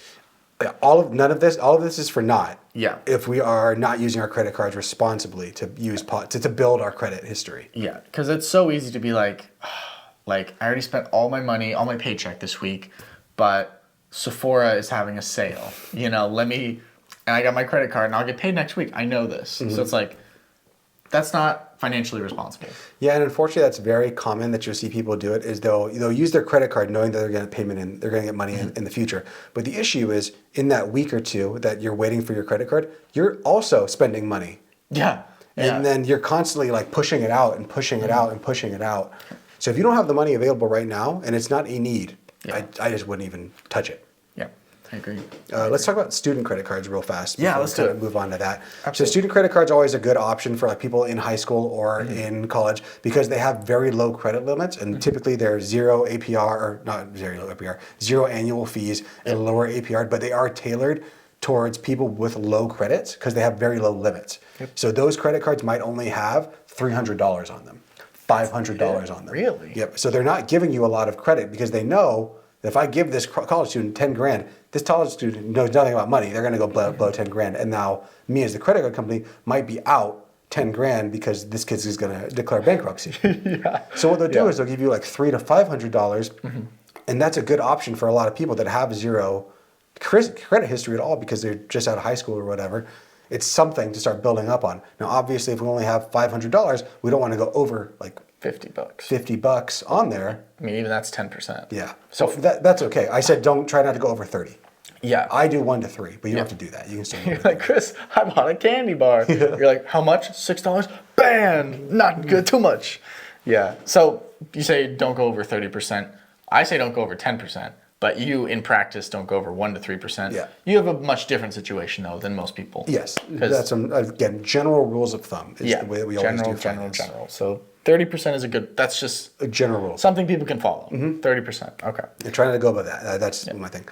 Yeah, all of this is for naught. Yeah. If we are not using our credit cards responsibly to use to build our credit history. Yeah, because it's so easy to be like I already spent all my money, all my paycheck this week, but Sephora is having a sale. And I got my credit card and I'll get paid next week. I know this. So it's like, that's not financially responsible. Yeah, and unfortunately, that's very common that you'll see people do it. Is they'll use their credit card knowing that they're going to payment in, they're going to get money in the future. But the issue is in that week or two that you're waiting for your credit card, you're also spending money. Yeah. And then you're constantly like pushing it out and pushing it out and pushing it out. So if you don't have the money available right now and it's not a need, I just wouldn't even touch it. Yeah, I agree. Let's talk about student credit cards real fast. Yeah, let's do it. Move on to that. Absolutely. So student credit cards are always a good option for like people in high school or in college because they have very low credit limits and typically they're zero annual fees and lower APR, but they are tailored towards people with low credits because they have very low limits. Yep. So those credit cards might only have $300 on them, $500 on them. Really? Yep. So they're not giving you a lot of credit because they know that if I give this college student 10 grand, this college student knows nothing about money. They're going to go blow 10 grand. And now me as the credit card company might be out 10 grand because this kid is going to declare bankruptcy. So what they'll do is they'll give you like $300 to $500. And that's a good option for a lot of people that have zero credit history at all because they're just out of high school or whatever. It's something to start building up on. Now, obviously, if we only have $500, we don't want to go over like $50 on there. I mean, even that's 10%. Yeah. So that's okay. I said don't try not to go over 30. Yeah. I do 1 to 3, but you don't have to do that. You can still do You're like, Chris, I bought a candy bar. You're like, how much? $6? Banned. Not good. Too much. Yeah. So you say don't go over 30%. I say don't go over 10%. But you, in practice, don't go over 1 to 3%. Yeah. You have a much different situation, though, than most people. Yes. That's, again, general rules of thumb is the way that we always do finance. General. So 30% is that's just a general rule. Something people can follow. 30%. Okay. You're trying to go above that. That's my thing.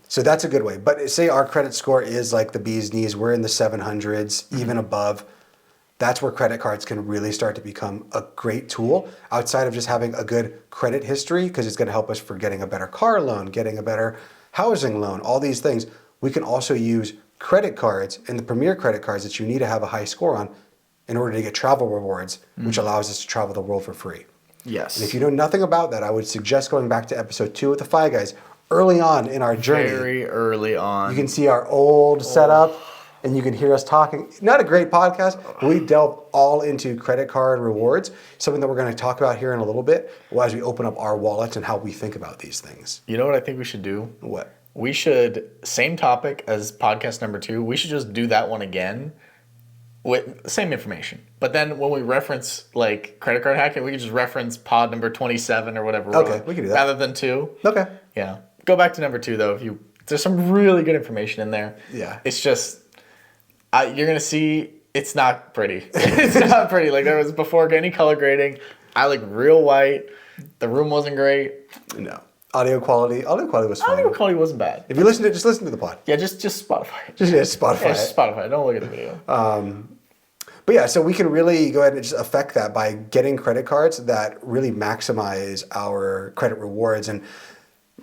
So that's a good way. But say our credit score is like the bee's knees. We're in the 700s, even above. That's where credit cards can really start to become a great tool outside of just having a good credit history because it's going to help us for getting a better car loan, getting a better housing loan, all these things. We can also use credit cards and the premier credit cards that you need to have a high score on in order to get travel rewards, which allows us to travel the world for free. Yes. And if you know nothing about that, I would suggest going back to episode 2 with the Fi Guys early on in our journey. Very early on. You can see our old setup. And you can hear us talking. Not a great podcast, but we delve all into credit card rewards, something that we're going to talk about here in a little bit as we open up our wallets and how we think about these things. You know what I think we should do? What? We should, same topic as podcast number 2, we should just do that one again with the same information. But then when we reference like credit card hacking, we can just reference pod number 27 or whatever. Okay, we can do that. Rather than 2. Okay. Yeah. Go back to number 2 though. There's some really good information in there. Yeah. It's just... you're going to see it's not pretty. It's not pretty. Like there was before any color grading. I look real white. The room wasn't great. No. Audio quality was fine. Audio quality wasn't bad. If you listen to it, just listen to the pod. Yeah, just Spotify. Just Spotify. Yeah, just Spotify. Don't look at the video. But yeah, so we can really go ahead and just affect that by getting credit cards that really maximize our credit rewards. And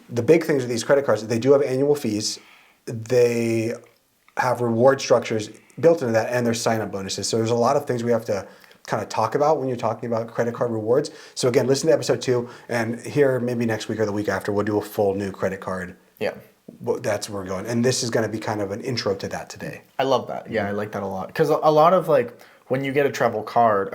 the big things with these credit cards, they do have annual fees. They have reward structures built into that, and there's sign-up bonuses. So there's a lot of things we have to kind of talk about when you're talking about credit card rewards. So again, listen to episode 2, and here maybe next week or the week after, we'll do a full new credit card. Yeah. That's where we're going. And this is going to be kind of an intro to that today. I love that. Yeah, I like that a lot. Because a lot of like, when you get a travel card,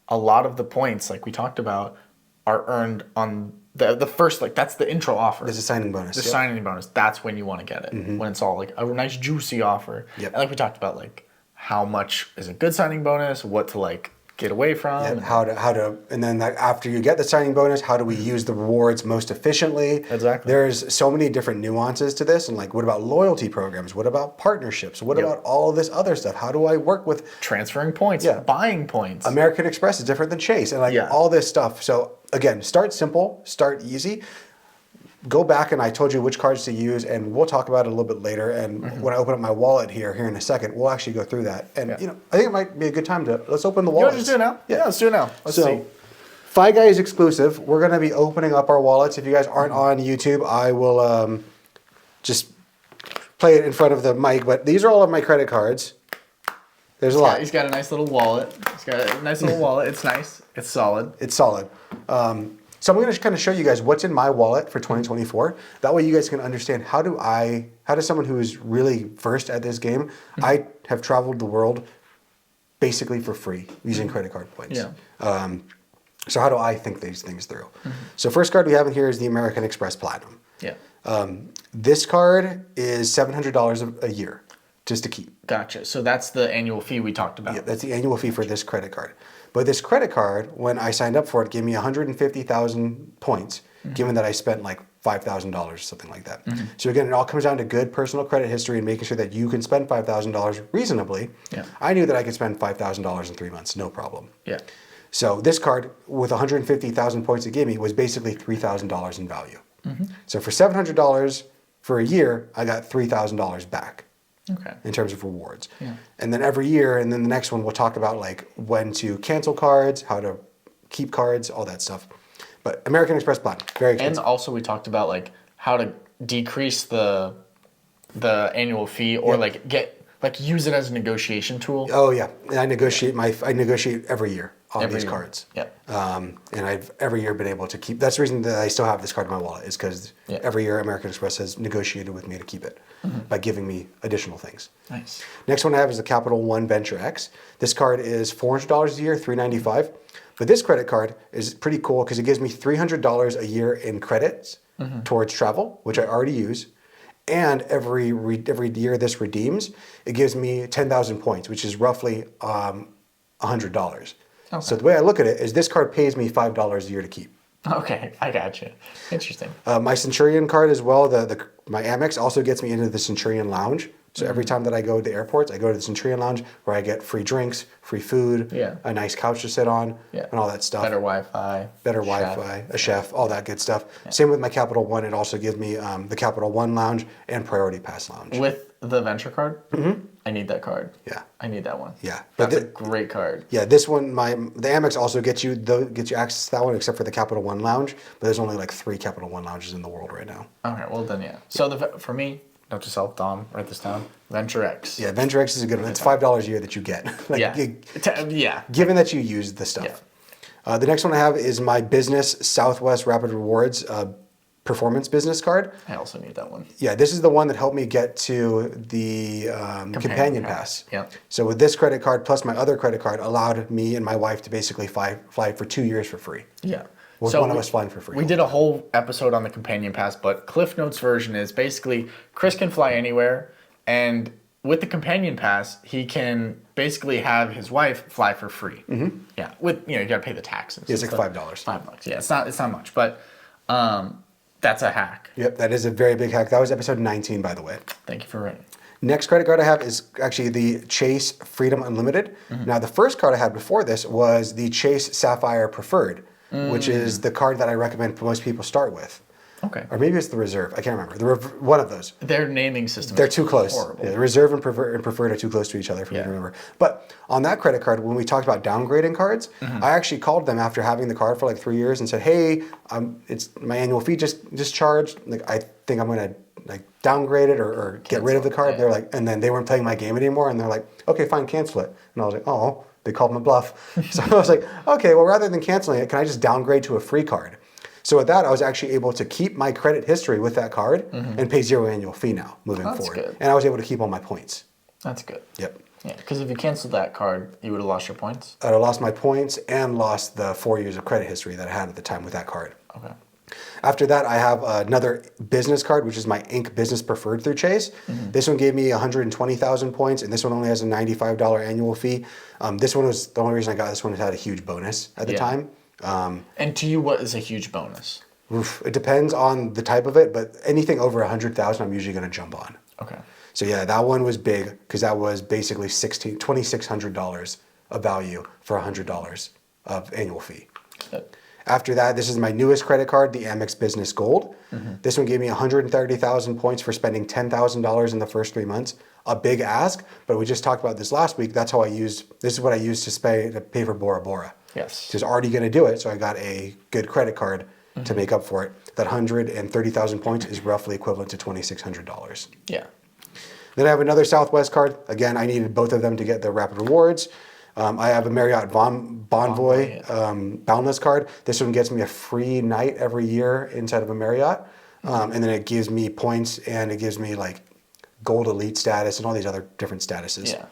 a lot of the points, like we talked about, are earned on the first, like that's the intro offer. There's a signing bonus. The signing bonus. That's when you want to get it. When it's all like a nice juicy offer. Yep. And like we talked about, like how much is a good signing bonus, what to like get away from. Yeah, how to, and then after you get the signing bonus, how do we use the rewards most efficiently? Exactly. There's so many different nuances to this, and like, what about loyalty programs? What about partnerships? What about all of this other stuff? How do I work with transferring points, buying points? American Express is different than Chase, and like all this stuff. So again, start simple, start easy. Go back and I told you which cards to use, and we'll talk about it a little bit later. And when I open up my wallet here in a second, we'll actually go through that. And I think it might be a good time to let's open the wallet. You want to just do it now? Yeah, let's do it now. Let's see. Fi Guys exclusive. We're going to be opening up our wallets. If you guys aren't on YouTube, I will just play it in front of the mic. But these are all of my credit cards. There's a lot. He's got a nice little wallet. It's nice. It's solid. It's solid. So I'm going to kind of show you guys what's in my wallet for 2024. That way you guys can understand how does someone who is really versed at this game, I have traveled the world basically for free using credit card points. Yeah. So how do I think these things through? So first card we have in here is the American Express Platinum. Yeah. This card is $700 a year just to keep. Gotcha. So that's the annual fee we talked about. Yeah, that's the annual fee for this credit card. But this credit card, when I signed up for it, gave me 150,000 points, given that I spent like $5,000 or something like that. So again, it all comes down to good personal credit history and making sure that you can spend $5,000 reasonably. Yeah. I knew that I could spend $5,000 in 3 months, no problem. Yeah. So this card with 150,000 points it gave me was basically $3,000 in value. So for $700 for a year, I got $3,000 back. Okay. In terms of rewards. Yeah. And then every year, and then the next one we'll talk about like when to cancel cards, how to keep cards, all that stuff. But American Express Platinum, very expensive. And also we talked about like how to decrease the annual fee or use it as a negotiation tool. Oh yeah, and I negotiate every year on these cards. Yep. And I've every year been able to keep. That's the reason that I still have this card in my wallet is because every year American Express has negotiated with me to keep it by giving me additional things. Nice. Next one I have is the Capital One Venture X. This card is $400 a year, $395. But this credit card is pretty cool because it gives me $300 a year in credits towards travel, which I already use. And every year this redeems, it gives me 10,000 points, which is roughly $100. Okay. So the way I look at it is this card pays me $5 a year to keep. Okay, I got you. Interesting. My Centurion card as well, my Amex also gets me into the Centurion Lounge. So every time that I go to the airports, I go to the Centurion Lounge where I get free drinks, free food, a nice couch to sit on, and all that stuff. Better Wi-Fi. A chef, all that good stuff. Yeah. Same with my Capital One. It also gives me the Capital One Lounge and Priority Pass Lounge. With the Venture card? I need that card. Yeah. I need that one. Yeah. That's a great card. Yeah, this one, the Amex also gets you access to that one except for the Capital One Lounge, but there's only like 3 Capital One Lounges in the world right now. Okay, well then So for me, note to self, Dom, write this down. Venture X. Yeah, Venture X is a good one. It's $5 a year that you get. Given that you use the stuff. Yeah. The next one I have is my business Southwest Rapid Rewards performance business card. I also need that one. Yeah, this is the one that helped me get to the companion pass. Yeah. So with this credit card plus my other credit card allowed me and my wife to basically fly for 2 years for free. Yeah. With one of us flying for free. We did a whole episode on the companion pass, but Cliff Notes version is basically Chris can fly anywhere, and with the companion pass, he can basically have his wife fly for free. Yeah, with you got to pay the taxes. It's like $5. $5. Yeah, it's not much, but that's a hack. Yep, that is a very big hack. That was episode 19, by the way. Thank you for writing. Next credit card I have is actually the Chase Freedom Unlimited. Now, the first card I had before this was the Chase Sapphire Preferred, which is the card that I recommend most people start with. Okay. Or maybe it's the Reserve. I can't remember. One of those. Their naming system. They're too close. Horrible. Yeah, the Reserve and Preferred are too close to each other for me to remember. But on that credit card, when we talked about downgrading cards, I actually called them after having the card for like 3 years and said, "Hey, it's my annual fee just charged. Like I think I'm gonna like downgrade it or get rid of the card." They're like, and then they weren't playing my game anymore, and they're like, "Okay, fine, cancel it." And I was like, "Oh." They called my bluff. So I was like, okay, well, rather than canceling it, can I just downgrade to a free card? So with that, I was actually able to keep my credit history with that card and pay 0 annual fee now moving forward. Good. And I was able to keep all my points. That's good. Yep. Yeah, because if you canceled that card, you would have lost your points. I'd have lost my points and lost the 4 years of credit history that I had at the time with that card. Okay. After that, I have another business card, which is my Inc. Business Preferred through Chase. This one gave me 120,000 points, and this one only has a $95 annual fee. This one was the only reason I got this one. It had a huge bonus at the time. And to you, what is a huge bonus? It depends on the type of it, but anything over 100,000, I'm usually going to jump on. Okay. So yeah, that one was big because that was basically $2,600 of value for $100 of annual fee. Good. After that, this is my newest credit card, the Amex Business Gold. This one gave me 130,000 points for spending $10,000 in the first 3 months. A big ask, but we just talked about this last week. That's how this is what I used to pay for Bora Bora. Yes. So I was already going to do it, so I got a good credit card to make up for it. That 130,000 points is roughly equivalent to $2,600. Yeah. Then I have another Southwest card. Again, I needed both of them to get the Rapid Rewards. I have a Marriott Bonvoy Boundless card. This one gets me a free night every year inside of a Marriott. And then it gives me points and it gives me like Gold Elite status and all these other different statuses. Yeah.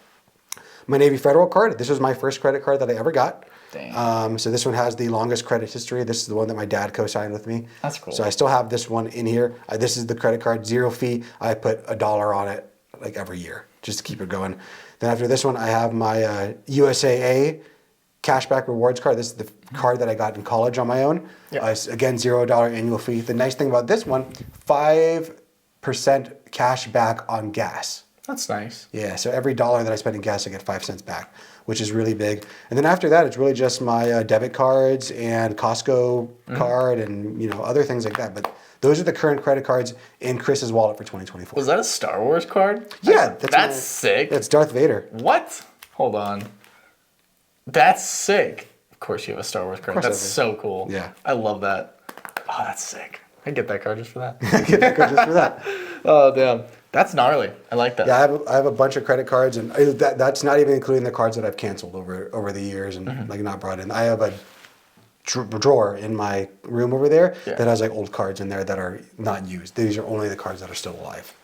My Navy Federal card. This was my first credit card that I ever got. Dang. So this one has the longest credit history. This is the one that my dad co-signed with me. That's cool. So I still have this one in here. This is the credit card, 0 fee. I put $1 on it like every year just to keep it going. Then after this one, I have my USAA cashback rewards card. This is the card that I got in college on my own. Yeah. Again, $0 annual fee. The nice thing about this one, 5% cash back on gas. That's nice. Yeah, so every dollar that I spend in gas, I get 5 cents back, which is really big. And then after that, it's really just my debit cards and Costco card and other things like that. But those are the current credit cards in Chris's wallet for 2024. Was that a Star Wars card? Yeah, That's sick. That's Darth Vader. What? Hold on. That's sick. Of course you have a Star Wars card. course I That's do. so cool. Yeah. I love that. Oh, that's sick. I get that card just for that. Get that card just for that. Oh, damn. That's gnarly. I like that. Yeah, I have a bunch of credit cards, and that's not even including the cards that I've canceled over the years and like not brought in. I have a drawer in my room over there that has like old cards in there that are not used. These are only the cards that are still alive.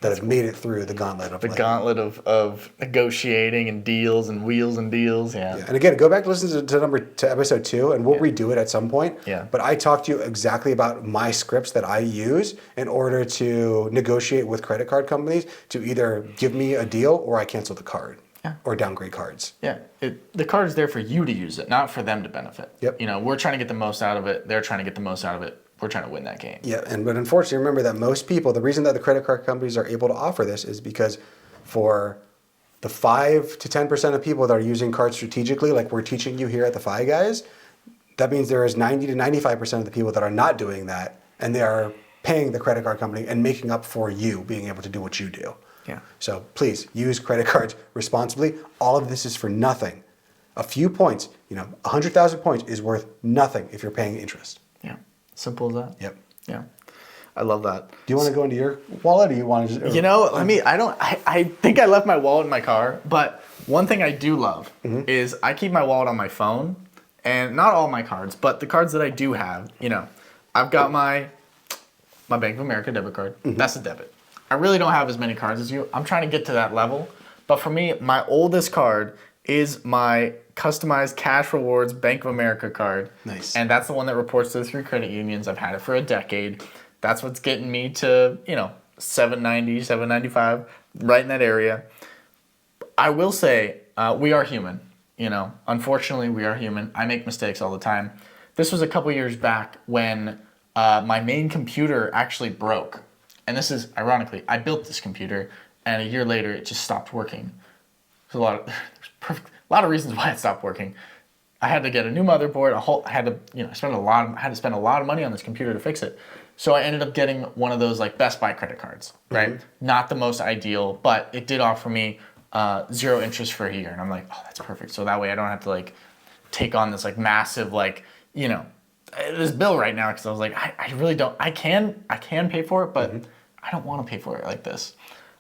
That have made it through the gauntlet of The gauntlet of negotiating and deals and wheels and deals. Yeah. And again, go back to listen to episode 2, and we'll redo it at some point. Yeah. But I talked to you exactly about my scripts that I use in order to negotiate with credit card companies to either give me a deal or I cancel the card. Yeah. Or downgrade cards. Yeah, the card is there for you to use it, not for them to benefit. Yep. We're trying to get the most out of it. They're trying to get the most out of it. We're trying to win that game. Yeah, but unfortunately, remember that most people, the reason that the credit card companies are able to offer this is because for the 5 to 10% of people that are using cards strategically, like we're teaching you here at the Fi Guys, that means there is 90 to 95% of the people that are not doing that, and they are paying the credit card company and making up for you being able to do what you do. Yeah. So please use credit cards responsibly. All of this is for nothing. A few points, 100,000 points is worth nothing if you're paying interest. Yeah. Simple as that. Yep. Yeah. I love that. Do you want to go into your wallet, or do you want to just... I think I left my wallet in my car, but one thing I do love is I keep my wallet on my phone, and not all my cards, but the cards that I do have, I've got my Bank of America debit card. That's a debit. I really don't have as many cards as you. I'm trying to get to that level, but for me, my oldest card is my customized cash rewards Bank of America card. Nice. And that's the one that reports to the 3 credit unions. I've had it for a decade. That's what's getting me to, 790, 795, right in that area. I will say, we are human. Unfortunately, we are human. I make mistakes all the time. This was a couple years back when my main computer actually broke. And this is, ironically, I built this computer, and a year later, it just stopped working. There's a lot of reasons why it stopped working. I had to get a new motherboard. I had to spend a lot of money on this computer to fix it. So I ended up getting one of those like Best Buy credit cards, right? Not the most ideal, but it did offer me 0 interest for a year, and I'm like, oh, that's perfect. So that way I don't have to like take on this like massive this bill right now, because I was like, I really don't. I can pay for it, but I don't want to pay for it like this.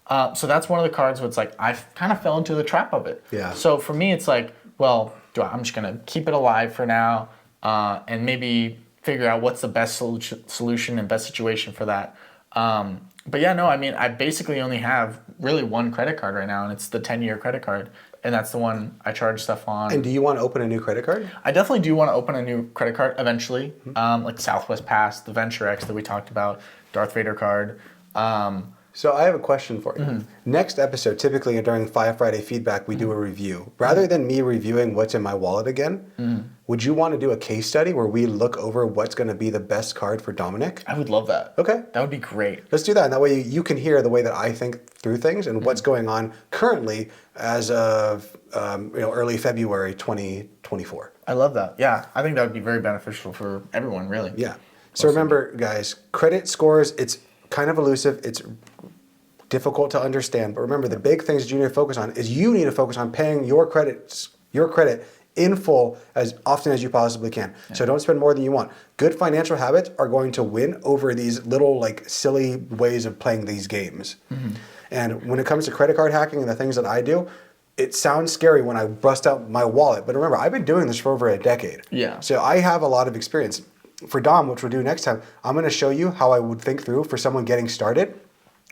So that's one of the cards where it's like I kind of fell into the trap of it. Yeah. So for me, it's like, well, I'm just gonna keep it alive for now, and maybe figure out what's the best solution and best situation for that. But yeah, no, I basically only have really one credit card right now, and it's the 10-year credit card, and that's the one I charge stuff on. And do you want to open a new credit card? I definitely do want to open a new credit card eventually, like Southwest Pass, the Venture X that we talked about, Darth Vader card. So I have a question for you. Next episode, typically during 5 Friday feedback, we do a review. Rather than me reviewing what's in my wallet again, would you want to do a case study where we look over what's going to be the best card for Dominic? I would love that. Okay. That would be great. Let's do that. And that way you can hear the way that I think through things and what's going on currently as of early February 2024. I love that. Yeah, I think that would be very beneficial for everyone, really. Yeah. So remember, guys, credit scores, it's kind of elusive. It's difficult to understand. But remember, the big things that you need to focus on is you need to focus on paying your credit in full as often as you possibly can. Yeah. So don't spend more than you want. Good financial habits are going to win over these little like silly ways of playing these games. And when it comes to credit card hacking and the things that I do, it sounds scary when I bust out my wallet. But remember, I've been doing this for over a decade. Yeah. So I have a lot of experience. For Dom, which we'll do next time, I'm going to show you how I would think through for someone getting started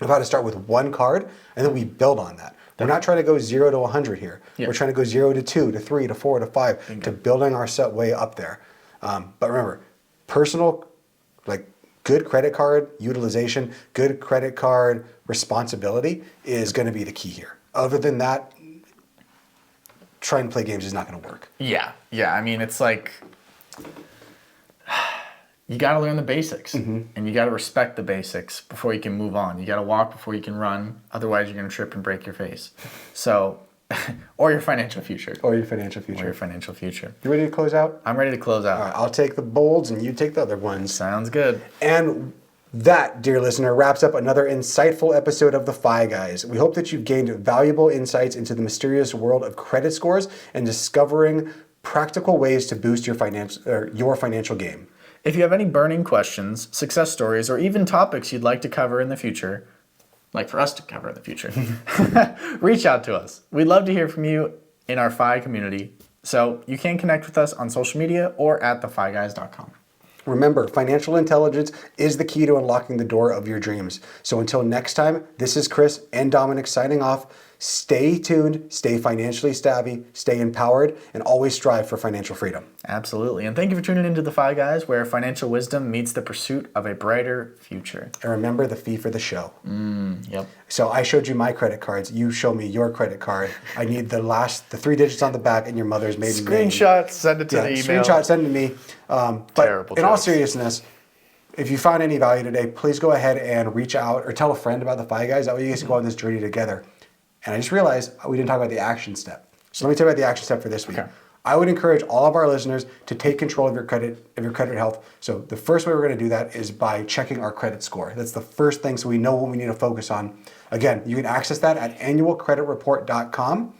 of how to start with one card, and then we build on that. We're not trying to go 0 to 100 here. Yeah. We're trying to go 0 to 2 to 3 to 4 to 5 to building our set way up there. But remember, personal, like good credit card utilization, good credit card responsibility is going to be the key here. Other than that, trying to play games is not going to work. Yeah. I mean, it's like you got to learn the basics and you got to respect the basics before you can move on. You got to walk before you can run. Otherwise, you're going to trip and break your face. So, or your financial future. Or your financial future. You ready to close out? I'm ready to close out. All right, I'll take the bolds and you take the other ones. Sounds good. And that, dear listener, wraps up another insightful episode of The Fi Guys. We hope that you've gained valuable insights into the mysterious world of credit scores and discovering practical ways to boost your financial game. If you have any burning questions, success stories, or even topics you'd like to cover in the future, like for us to cover in the future, reach out to us. We'd love to hear from you in our Fi community. So you can connect with us on social media or at thefiguys.com. Remember, financial intelligence is the key to unlocking the door of your dreams. So until next time, this is Chris and Dominic signing off. Stay tuned, stay financially savvy, stay empowered, and always strive for financial freedom. Absolutely. And thank you for tuning into The Fi Guys, where financial wisdom meets the pursuit of a brighter future. And remember the fee for the show. Yep. So I showed you my credit cards. You show me your credit card. I need the 3 digits on the back and your mother's maiden name. Screenshot, send it to the email. Screenshot, send it to me. But in all seriousness, if you found any value today, please go ahead and reach out or tell a friend about The Fi Guys. That way you guys can go on this journey together. And I just realized we didn't talk about the action step. So let me tell you about the action step for this week. Okay. I would encourage all of our listeners to take control of your credit health. So the first way we're going to do that is by checking our credit score. That's the first thing, so we know what we need to focus on. Again, you can access that at annualcreditreport.com.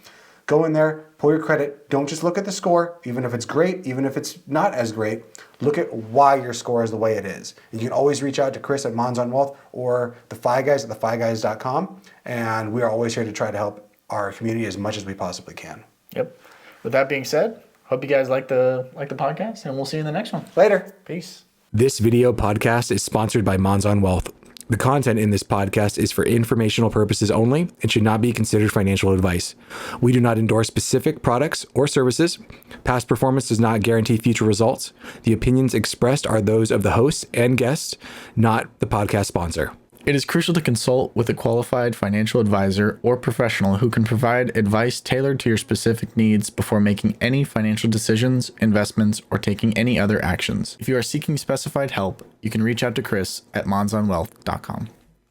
Go in there, pull your credit. Don't just look at the score, even if it's great, even if it's not as great. Look at why your score is the way it is. You can always reach out to Chris at Mons on Wealth or the Fi Guys at thefiguys.com. And we are always here to try to help our community as much as we possibly can. Yep. With that being said, hope you guys like the podcast, and we'll see you in the next one. Later. Peace. This video podcast is sponsored by Mons on Wealth. The content in this podcast is for informational purposes only and should not be considered financial advice. We do not endorse specific products or services. Past performance does not guarantee future results. The opinions expressed are those of the hosts and guests, not the podcast sponsor. It is crucial to consult with a qualified financial advisor or professional who can provide advice tailored to your specific needs before making any financial decisions, investments, or taking any other actions. If you are seeking specified help, you can reach out to Chris at monsonwealth.com.